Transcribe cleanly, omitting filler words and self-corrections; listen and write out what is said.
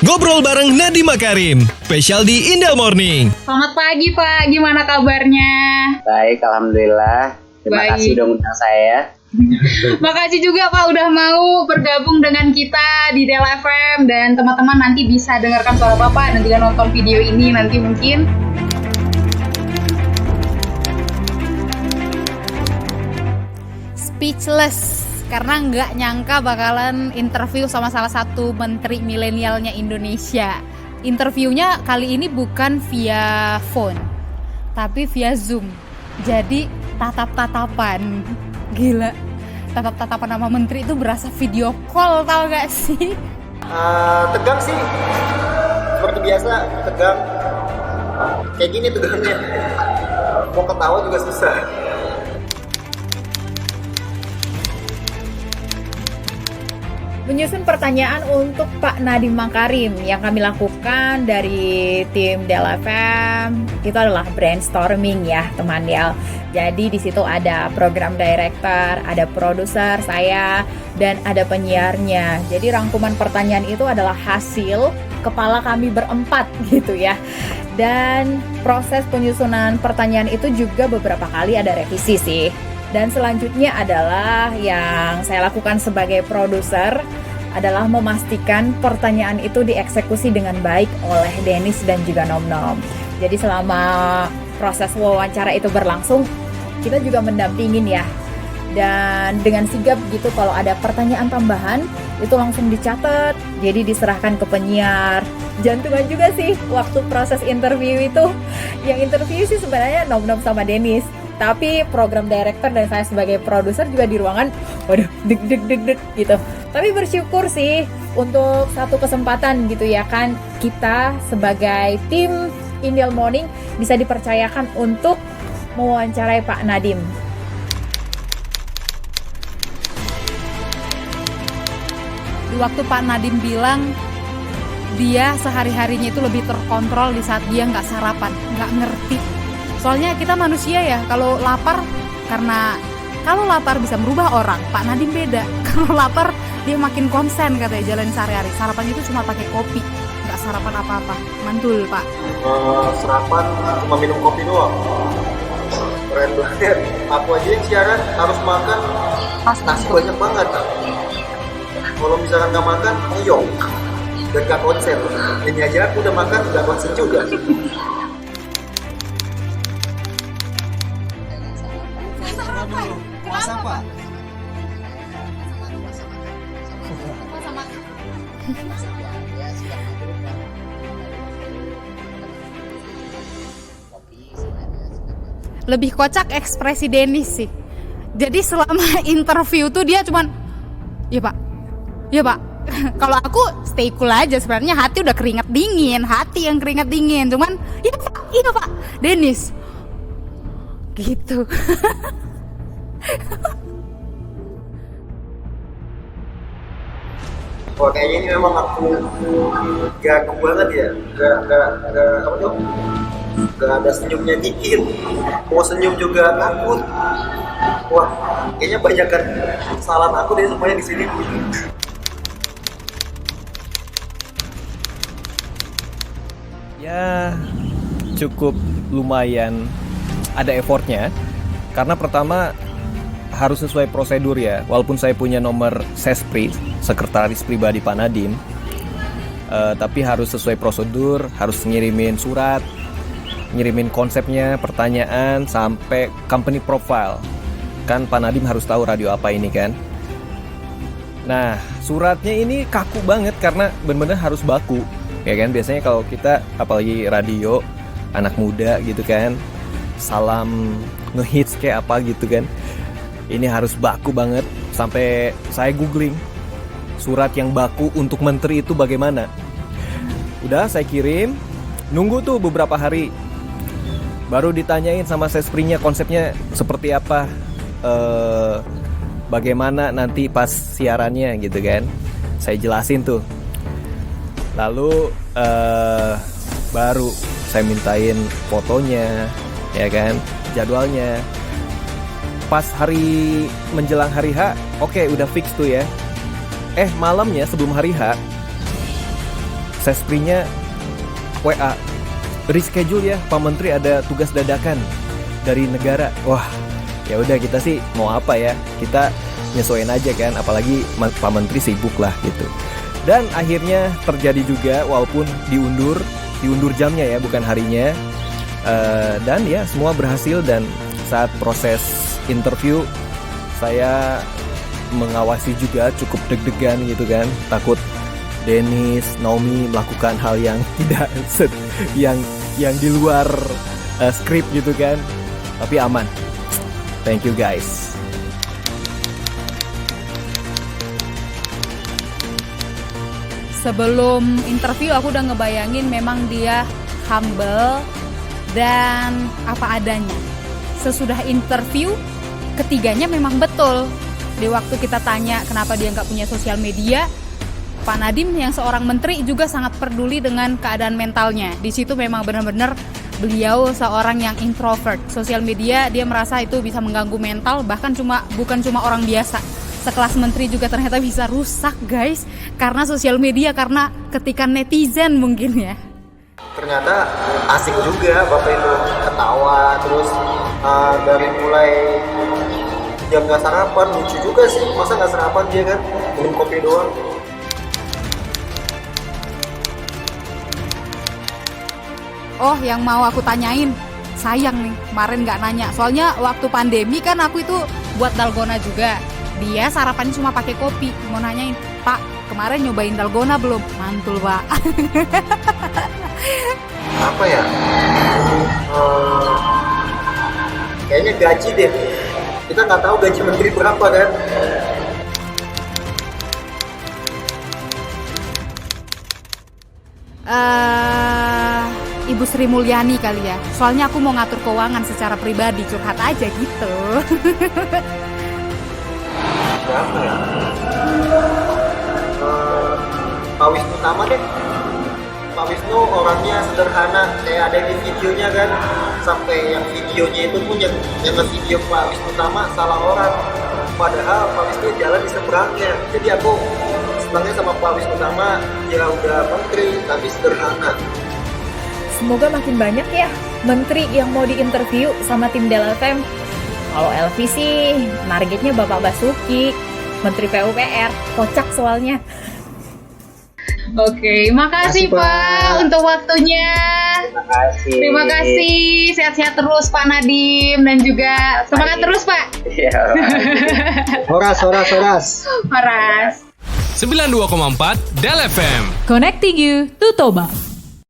Ngobrol bareng Nadiem Makarim, spesial di Indel Morning. Selamat pagi Pak, gimana kabarnya? Baik, Alhamdulillah. Terima kasih udah undang saya. Makasih juga Pak udah mau bergabung dengan kita di Del FM. Dan teman-teman nanti bisa dengarkan suara Bapak dan juga nonton video ini nanti mungkin. Speechless karena nggak nyangka bakalan interview sama salah satu menteri milenialnya Indonesia. Interviewnya kali ini bukan via phone, tapi via Zoom. Jadi tatap-tatapan. Gila, tatap-tatapan sama menteri itu berasa video call, tau gak sih? Tegang sih, seperti biasa tegang. Kayak gini tegangnya, mau ketawa juga susah. Menyusun pertanyaan untuk Pak Nadiem Makarim yang kami lakukan dari tim Del FM itu adalah brainstorming ya teman Del. Jadi di situ ada program director, ada produser saya, dan ada penyiarnya. Jadi rangkuman pertanyaan itu adalah hasil kepala kami berempat gitu ya. Dan proses penyusunan pertanyaan itu juga beberapa kali ada revisi sih. Dan selanjutnya adalah yang saya lakukan sebagai produser adalah memastikan pertanyaan itu dieksekusi dengan baik oleh Dennis dan juga Nom Nom. Jadi selama proses wawancara itu berlangsung, kita juga mendampingin ya. Dan dengan sigap gitu kalau ada pertanyaan tambahan, itu langsung dicatat, jadi diserahkan ke penyiar. Jantungan juga sih waktu proses interview itu. Yang interview sih sebenarnya Nom Nom sama Dennis. Tapi program director dan saya sebagai produser juga di ruangan, waduh, deg gitu. Tapi bersyukur sih untuk satu kesempatan gitu ya kan, kita sebagai tim Indel Morning bisa dipercayakan untuk mewawancarai Pak Nadiem. Di waktu Pak Nadiem bilang dia sehari-harinya itu lebih terkontrol di saat dia nggak sarapan, nggak ngerti. Soalnya kita manusia ya, kalau lapar bisa merubah orang. Pak Nadiem beda. Kalau lapar dia makin konsen katanya jalan sehari-hari. Sarapan itu cuma pakai kopi, nggak sarapan apa-apa. Mantul Pak. Sarapan cuma minum kopi doang. Keren banget. Aku aja yang siaran harus makan nasi banyak banget. Kalau misalkan nggak makan, oyong dan nggak konsen. Ini aja aku udah makan nggak konsen juga. Puasa Pak. Lebih kocak ekspresi Dennis sih. Jadi selama interview tuh dia cuman, iya pak. Kalau aku stay cool aja, sebenarnya hati udah keringat dingin, cuman iya pak, Dennis gitu. Wah, kayaknya ini memang aku gagu banget ya, gak ada senyumnya dikit, mau senyum juga takut. Wah, kayaknya banyak kan kesalahan aku deh semuanya di sini. Ya, cukup lumayan ada effortnya, karena pertama harus sesuai prosedur ya. Walaupun saya punya nomor Sespri, sekretaris pribadi Pak Nadiem, tapi harus sesuai prosedur, harus ngirimin surat, ngirimin konsepnya, pertanyaan, sampai company profile. Kan Pak Nadiem harus tahu radio apa ini kan. Nah, suratnya ini kaku banget karena benar-benar harus baku. Ya kan, biasanya kalau kita, apalagi radio, anak muda gitu kan, salam ngehits kayak apa gitu kan, ini harus baku banget. Sampai saya googling surat yang baku untuk menteri itu bagaimana. Udah saya kirim, nunggu tuh beberapa hari, baru ditanyain sama sesprinya konsepnya seperti apa, bagaimana nanti pas siarannya gitu kan. Saya jelasin tuh. Lalu baru saya mintain fotonya, ya kan, jadwalnya. Pas hari menjelang hari H, oke, udah fix tuh ya. Malamnya sebelum hari H, Sesprinya WA, reschedule ya Pak Menteri, ada tugas dadakan dari negara. Wah, ya udah kita sih mau apa ya, kita nyesuaiin aja kan, apalagi Pak Menteri sibuk lah gitu. Dan akhirnya terjadi juga, walaupun diundur jamnya ya, bukan harinya. Dan ya semua berhasil. Dan saat proses interview saya mengawasi juga, cukup deg-degan gitu kan, takut Dennis, Naomi melakukan hal yang tidak yang di luar skrip gitu kan. Tapi aman. Thank you guys. Sebelum interview aku udah ngebayangin memang dia humble dan apa adanya. Sesudah interview, ketiganya memang betul. Di waktu kita tanya kenapa dia nggak punya sosial media, Pak Nadiem yang seorang menteri juga sangat peduli dengan keadaan mentalnya. Di situ memang benar-benar beliau seorang yang introvert. Sosial media dia merasa itu bisa mengganggu mental, bahkan bukan cuma orang biasa. Sekelas menteri juga ternyata bisa rusak guys, karena sosial media, karena ketikan netizen mungkin ya. Ternyata asik juga Bapak itu, ketawa terus dari mulai jam gak sarapan, lucu juga sih, masa gak sarapan dia kan, minum kopi doang. Oh, yang mau aku tanyain, sayang nih kemarin gak nanya, soalnya waktu pandemi kan aku itu buat dalgona juga. Dia sarapannya cuma pakai kopi. Mau nanyain, Pak, kemarin nyobain dalgona belum? Mantul, Pak. Apa ya? Kayaknya gaji deh. Kita nggak tahu gaji menteri berapa kan? Ibu Sri Mulyani kali ya. Soalnya aku mau ngatur keuangan secara pribadi, curhat aja gitu. Siapa ya? Pak Wisnu Tama deh. Pak Wisnu orangnya sederhana, kayak ada di videonya kan, sampai yang videonya itu pun yang video Pak Wisnu Tama salah orang, padahal Pak Wisnu jalan di seberangnya. Jadi aku senangnya sama Pak Wisnu Tama, dia udah menteri tapi sederhana. Semoga makin banyak ya menteri yang mau diinterview sama tim Del FM. Kalau LV sih targetnya Bapak Basuki, Menteri PUPR, kocak soalnya. Oke, makasih Pak untuk waktunya. Terima kasih. Sehat-sehat terus Pak Nadiem, dan juga semangat terus Pak. Iya. Horas. Horas. 92,4 Del FM. Connecting you to Toba.